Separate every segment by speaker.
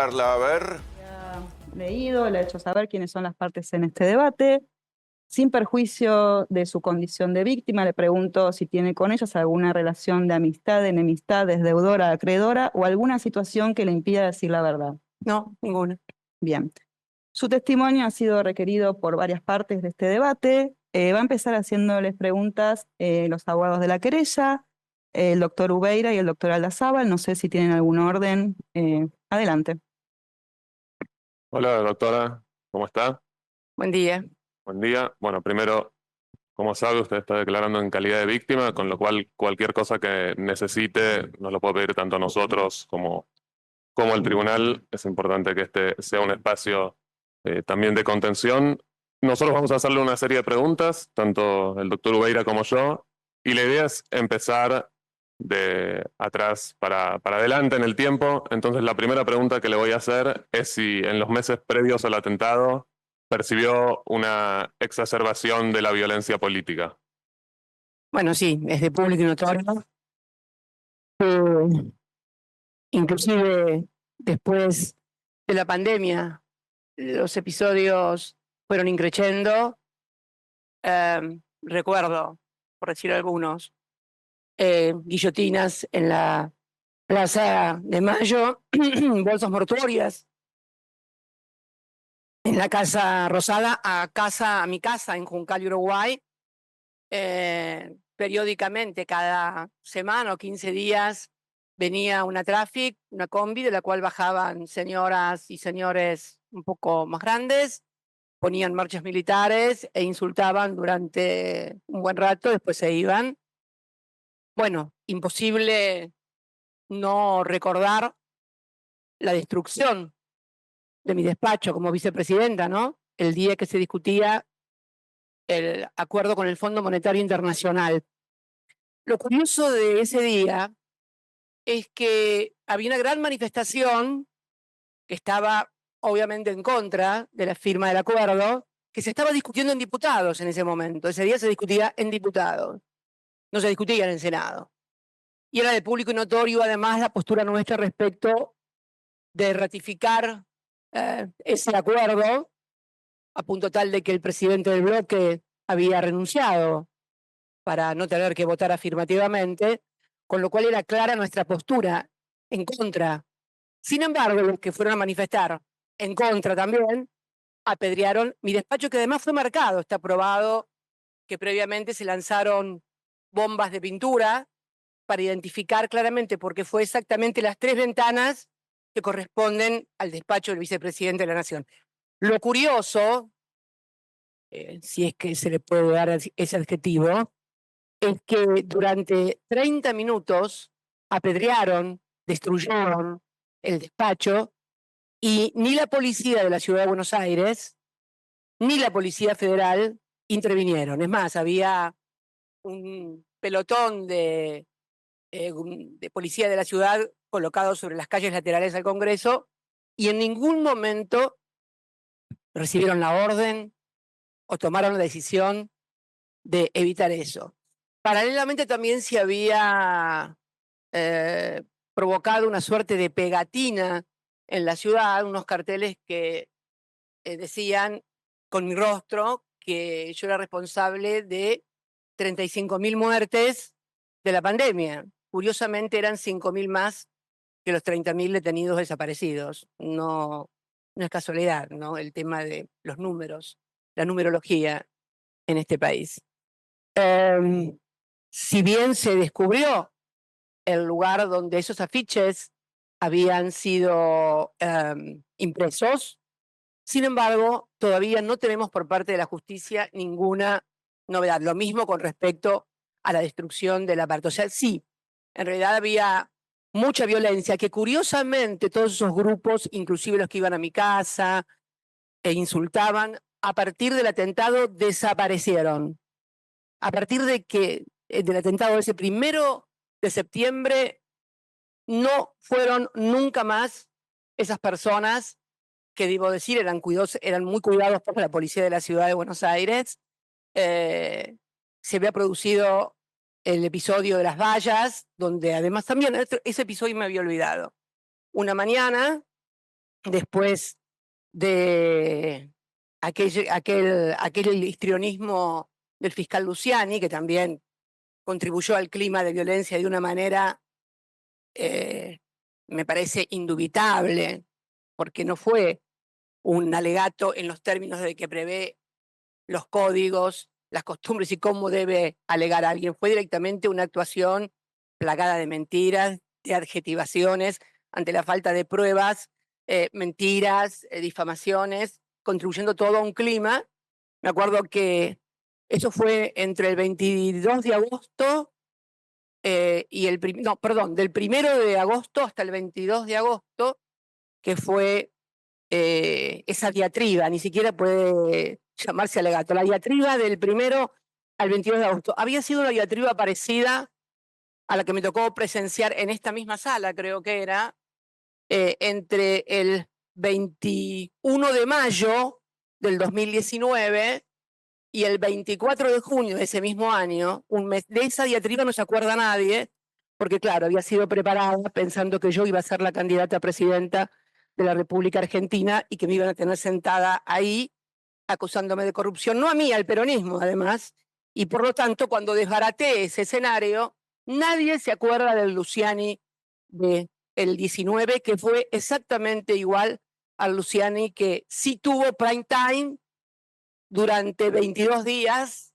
Speaker 1: Carla, a ver.
Speaker 2: Leído, le he hecho saber quiénes son las partes en este debate. Sin perjuicio de su condición de víctima, le pregunto si tiene con ellas alguna relación de amistad, enemistad, es deudora, acreedora o alguna situación que le impida decir la verdad.
Speaker 3: No, ninguna.
Speaker 2: Bien. Su testimonio ha sido requerido por varias partes de este debate. Va a empezar haciéndoles preguntas los abogados de la querella, el doctor Ubeira y el doctor Aldazábal. No sé si tienen algún orden. Adelante.
Speaker 4: Hola, doctora, ¿cómo está?
Speaker 3: Buen día.
Speaker 4: Buen día. Bueno, primero, como sabe, usted está declarando en calidad de víctima, con lo cual cualquier cosa que necesite nos lo puede pedir tanto a nosotros como al tribunal. Es importante que este sea un espacio también de contención. Nosotros vamos a hacerle una serie de preguntas, tanto el doctor Ubeira como yo, y la idea es empezar de atrás para adelante en el tiempo. Entonces, la primera pregunta que le voy a hacer es si en los meses previos al atentado percibió una exacerbación de la violencia política.
Speaker 3: Bueno, sí, es de público y notorio. Inclusive después de la pandemia, los episodios fueron increciendo. Recuerdo, por decir algunos, guillotinas en la Plaza de Mayo, bolsas mortuorias en la Casa Rosada, a mi casa en Juncal, Uruguay. Periódicamente, cada semana o 15 días, venía una traffic, una combi, de la cual bajaban señoras y señores un poco más grandes, ponían marchas militares e insultaban durante un buen rato, después se iban. Bueno, imposible no recordar la destrucción de mi despacho como vicepresidenta, ¿no? El día que se discutía el acuerdo con el Fondo Monetario Internacional. Lo curioso de ese día es que había una gran manifestación que estaba obviamente en contra de la firma del acuerdo, que se estaba discutiendo en diputados en ese momento. Ese día se discutía en diputados, no se discutía en el Senado. Y era de público y notorio además la postura nuestra respecto de ratificar ese acuerdo, a punto tal de que el presidente del bloque había renunciado para no tener que votar afirmativamente, con lo cual era clara nuestra postura en contra. Sin embargo, los que fueron a manifestar en contra también apedrearon mi despacho, que además fue marcado, está probado que previamente se lanzaron bombas de pintura para identificar claramente, porque fue exactamente las 3 ventanas que corresponden al despacho del vicepresidente de la Nación. Lo curioso, si es que se le puede dar ese adjetivo, es que durante 30 minutos apedrearon, destruyeron el despacho y ni la policía de la Ciudad de Buenos Aires ni la Policía Federal intervinieron. Es más, había un pelotón de policía de la ciudad colocado sobre las calles laterales al Congreso y en ningún momento recibieron la orden o tomaron la decisión de evitar eso. Paralelamente también se había provocado una suerte de pegatina en la ciudad, unos carteles que decían con mi rostro que yo era responsable de 35.000 muertes de la pandemia. Curiosamente eran 5.000 más que los 30.000 detenidos desaparecidos. No, no es casualidad, ¿no? El tema de los números, la numerología en este país. Si bien se descubrió el lugar donde esos afiches habían sido impresos, sin embargo, todavía no tenemos por parte de la justicia ninguna novedad. Lo mismo con respecto a la destrucción del aparato. O sea, sí, en realidad había mucha violencia que curiosamente todos esos grupos, inclusive los que iban a mi casa e insultaban, a partir del atentado desaparecieron. A partir de que del atentado ese 1 de septiembre no fueron nunca más esas personas que, debo decir, eran muy cuidados por la policía de la Ciudad de Buenos Aires. Se había producido el episodio de las vallas, donde además también, ese episodio me había olvidado. Una mañana después de aquel histrionismo del fiscal Luciani, que también contribuyó al clima de violencia de una manera, me parece, indubitable, porque no fue un alegato en los términos de que prevé los códigos, las costumbres y cómo debe alegar a alguien. Fue directamente una actuación plagada de mentiras, de adjetivaciones ante la falta de pruebas, mentiras, difamaciones, contribuyendo todo a un clima. Me acuerdo que eso fue entre el 22 de agosto y del 1 de agosto hasta el 22 de agosto, que fue esa diatriba, ni siquiera puede llamarse alegato, la diatriba del 1 al 22 de agosto. Había sido una diatriba parecida a la que me tocó presenciar en esta misma sala, creo que era, entre el 21 de mayo del 2019 y el 24 de junio de ese mismo año, un mes. De esa diatriba no se acuerda nadie, porque claro, había sido preparada pensando que yo iba a ser la candidata a presidenta de la República Argentina y que me iban a tener sentada ahí acusándome de corrupción, no a mí, al peronismo además, y por lo tanto cuando desbaraté ese escenario, nadie se acuerda del Luciani del 19, que fue exactamente igual al Luciani que sí tuvo prime time durante 22 días,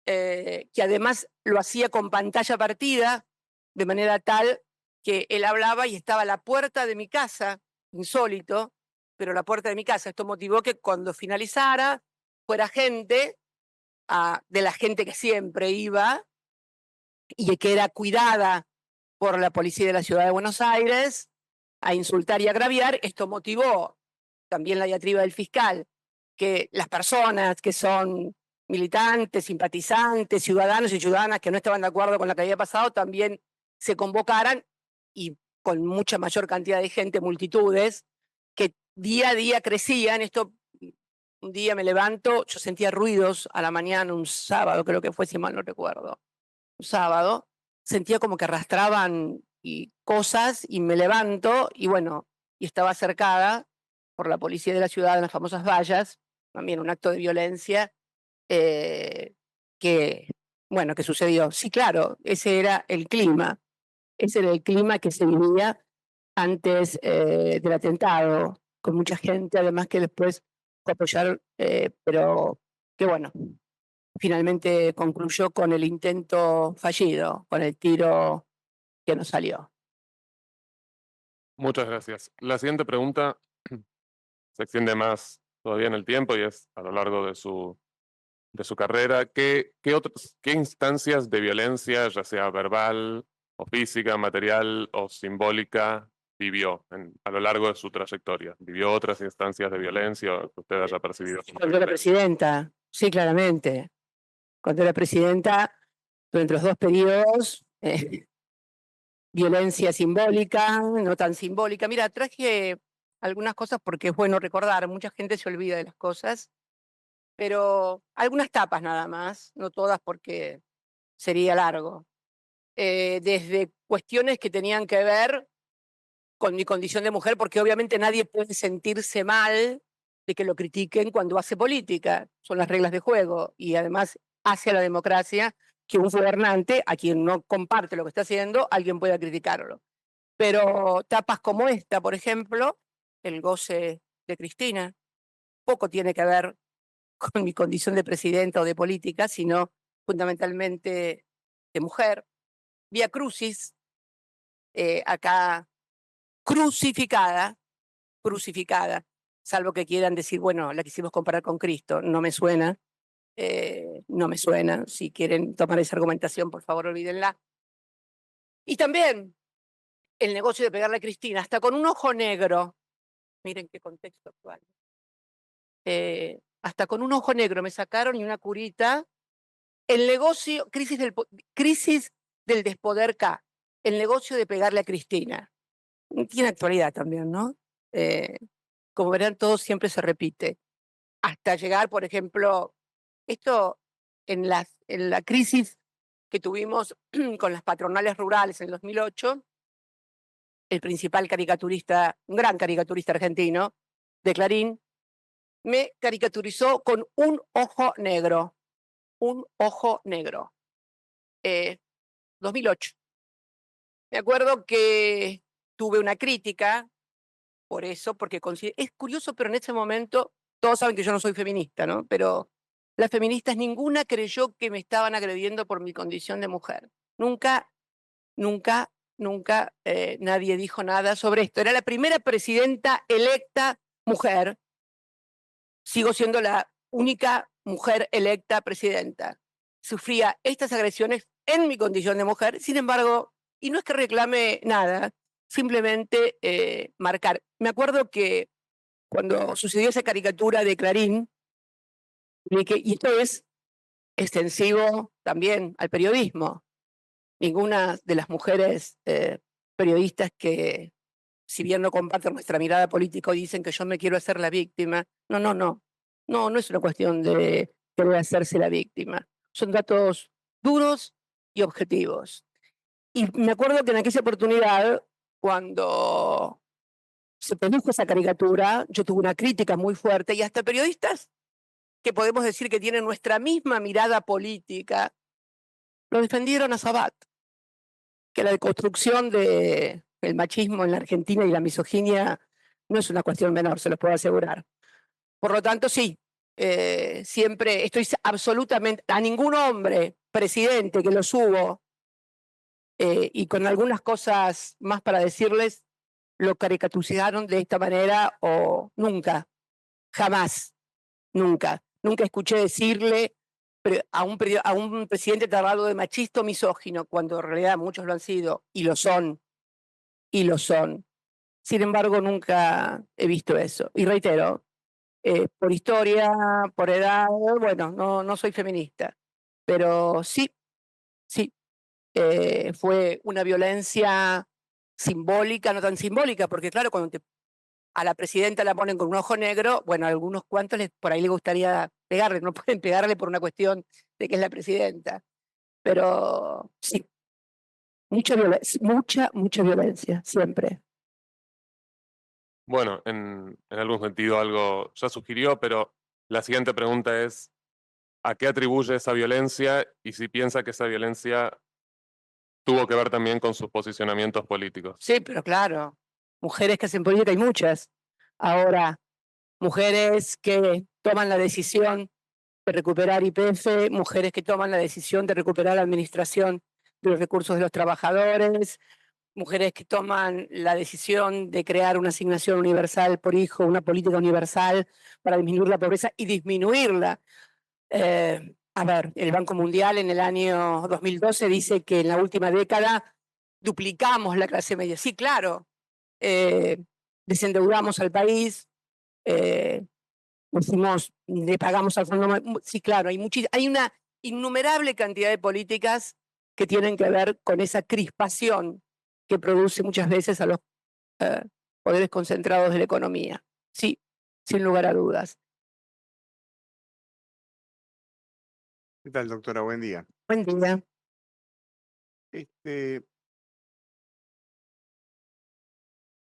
Speaker 3: que además lo hacía con pantalla partida, de manera tal que él hablaba y estaba a la puerta de mi casa, insólito, pero a la puerta de mi casa. Esto motivó que cuando finalizara fuera gente, de la gente que siempre iba y que era cuidada por la policía de la ciudad de Buenos Aires, a insultar y agraviar. Esto motivó también la diatriba del fiscal, que las personas que son militantes, simpatizantes, ciudadanos y ciudadanas que no estaban de acuerdo con lo que había pasado también se convocaran, y con mucha mayor cantidad de gente, multitudes, que día a día crecían. Esto, un día me levanto, yo sentía ruidos a la mañana, un sábado creo que fue, si mal no recuerdo, un sábado, sentía como que arrastraban cosas y me levanto y bueno, y estaba cercada por la policía de la ciudad en las famosas vallas, también un acto de violencia que, bueno, que sucedió. Sí, claro, ese era el clima que se vivía antes del atentado, con mucha gente, además que después fue a apoyar, pero que bueno, finalmente concluyó con el intento fallido, con el tiro que no salió.
Speaker 4: Muchas gracias. La siguiente pregunta se extiende más todavía en el tiempo y es a lo largo de su carrera. ¿Qué instancias de violencia, ya sea verbal o física, material o simbólica, vivió a lo largo de su trayectoria? ¿Vivió otras instancias de violencia que usted haya percibido?
Speaker 3: Cuando era presidenta, sí, claramente. Cuando era presidenta, durante los dos periodos, violencia simbólica, no tan simbólica. Mira, traje algunas cosas porque es bueno recordar, mucha gente se olvida de las cosas, pero algunas tapas nada más, no todas porque sería largo. Desde cuestiones que tenían que ver con mi condición de mujer, porque obviamente nadie puede sentirse mal de que lo critiquen cuando hace política, son las reglas de juego, y además hace a la democracia que un gobernante, a quien no comparte lo que está haciendo, alguien pueda criticarlo. Pero tapas como esta, por ejemplo, el goce de Cristina, poco tiene que ver con mi condición de presidenta o de política, sino fundamentalmente de mujer. Vía Crucis, acá crucificada, salvo que quieran decir, bueno, la quisimos comparar con Cristo, no me suena, no me suena. Si quieren tomar esa argumentación, por favor, olvídenla. Y también el negocio de pegarle a Cristina, hasta con un ojo negro, miren qué contexto actual, hasta con un ojo negro me sacaron y una curita, el negocio, crisis del despoder K, el negocio de pegarle a Cristina. Tiene actualidad también, ¿no? Como verán, todo siempre se repite. Hasta llegar, por ejemplo, esto en la crisis que tuvimos con las patronales rurales en el 2008, el principal caricaturista, un gran caricaturista argentino de Clarín, me caricaturizó con un ojo negro. Un ojo negro. 2008. Me acuerdo que tuve una crítica por eso, porque es curioso, pero en ese momento, todos saben que yo no soy feminista, ¿no? Pero las feministas ninguna creyó que me estaban agrediendo por mi condición de mujer. Nunca, nunca, nunca nadie dijo nada sobre esto. Era la primera presidenta electa mujer. Sigo siendo la única mujer electa presidenta. Sufría estas agresiones en mi condición de mujer, sin embargo, y no es que reclame nada, simplemente marcar. Me acuerdo que cuando sucedió esa caricatura de Clarín, y esto es extensivo también al periodismo, ninguna de las mujeres periodistas que, si bien no comparten nuestra mirada política, dicen que yo me quiero hacer la víctima. No, no, no. No es una cuestión de querer hacerse la víctima. Son datos duros y objetivos. Y me acuerdo que en aquella oportunidad, cuando se produjo esa caricatura, yo tuve una crítica muy fuerte y hasta periodistas que podemos decir que tienen nuestra misma mirada política, lo defendieron a Sabat, que la deconstrucción del machismo en la Argentina y la misoginia no es una cuestión menor, se los puedo asegurar. Por lo tanto, sí, siempre estoy absolutamente, a ningún hombre presidente que lo subo y con algunas cosas más para decirles, lo caricaturizaron de esta manera o nunca, jamás, nunca. Nunca escuché decirle a un presidente tratado de machista o misógino, cuando en realidad muchos lo han sido y lo son, y lo son. Sin embargo, nunca he visto eso. Y reitero, por historia, por edad, bueno, no soy feminista, pero sí, fue una violencia simbólica, no tan simbólica, porque claro, cuando a la presidenta la ponen con un ojo negro, bueno, a algunos cuantos por ahí les gustaría pegarle, no pueden pegarle por una cuestión de que es la presidenta, pero sí, mucha violencia, siempre.
Speaker 4: Bueno, en algún sentido algo ya sugirió, pero la siguiente pregunta es, ¿a qué atribuye esa violencia y si piensa que esa violencia tuvo que ver también con sus posicionamientos políticos?
Speaker 3: Sí, pero claro, mujeres que hacen política hay muchas. Ahora, mujeres que toman la decisión de recuperar YPF, mujeres que toman la decisión de recuperar la administración de los recursos de los trabajadores, mujeres que toman la decisión de crear una asignación universal por hijo, una política universal para disminuir la pobreza y disminuirla. A ver, el Banco Mundial en el año 2012 dice que en la última década duplicamos la clase media. Sí, claro, desendeudamos al país, le pagamos al fondo. Sí, claro, hay una innumerable cantidad de políticas que tienen que ver con esa crispación que produce muchas veces a los poderes concentrados de la economía. Sí, sin lugar a dudas.
Speaker 1: ¿Qué tal, doctora? Buen día.
Speaker 3: Buen día.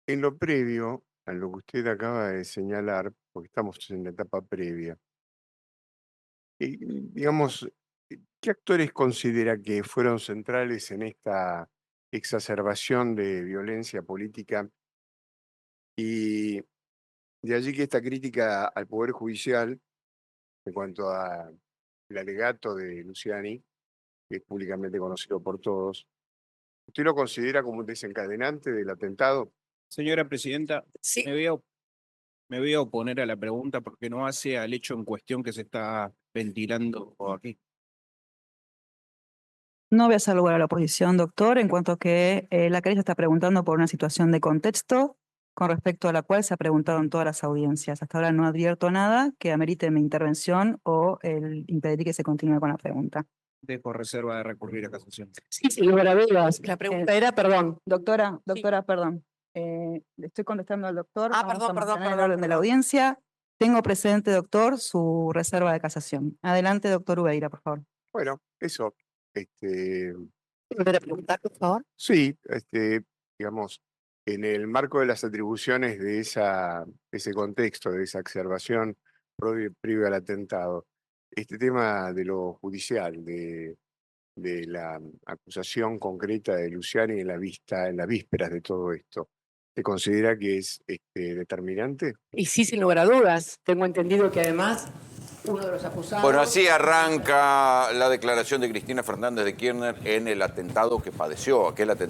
Speaker 1: En lo previo a lo que usted acaba de señalar, porque estamos en la etapa previa, digamos, ¿qué actores considera que fueron centrales en esta exacerbación de violencia política? Y de allí que esta crítica al Poder Judicial, en cuanto al alegato de Luciani, que es públicamente conocido por todos, ¿usted lo considera como un desencadenante del atentado?
Speaker 5: Señora presidenta,
Speaker 3: Sí.
Speaker 5: me voy a oponer a la pregunta porque no hace al hecho en cuestión que se está ventilando aquí.
Speaker 2: No voy a hacer lugar a la oposición, doctor, en cuanto que la querella está preguntando por una situación de contexto con respecto a la cual se ha preguntado en todas las audiencias. Hasta ahora no advierto nada que amerite mi intervención o el impedir que se continúe con la pregunta.
Speaker 5: Dejo reserva de recurrir a casación.
Speaker 3: Sí, sin lugar a dudas. La pregunta era, perdón.
Speaker 2: Doctora, perdón. Le estoy contestando al doctor.
Speaker 3: Ah,
Speaker 2: Vamos a
Speaker 3: perdón,
Speaker 2: mantener el orden de la audiencia. Tengo presente, doctor, su reserva de casación. Adelante, doctor Ubeira, por favor.
Speaker 1: Bueno, eso.
Speaker 3: ¿Volver a preguntar, por favor?
Speaker 1: Sí, digamos, En el marco de las atribuciones de ese contexto, de esa exacerbación previo al atentado, este tema de lo judicial, de la acusación concreta de Luciani en las vísperas de todo esto, ¿se considera que es determinante?
Speaker 3: Y sí, sin lugar a dudas. Tengo entendido que además uno de los acusados...
Speaker 6: Bueno, así arranca la declaración de Cristina Fernández de Kirchner en el atentado que padeció, aquel atentado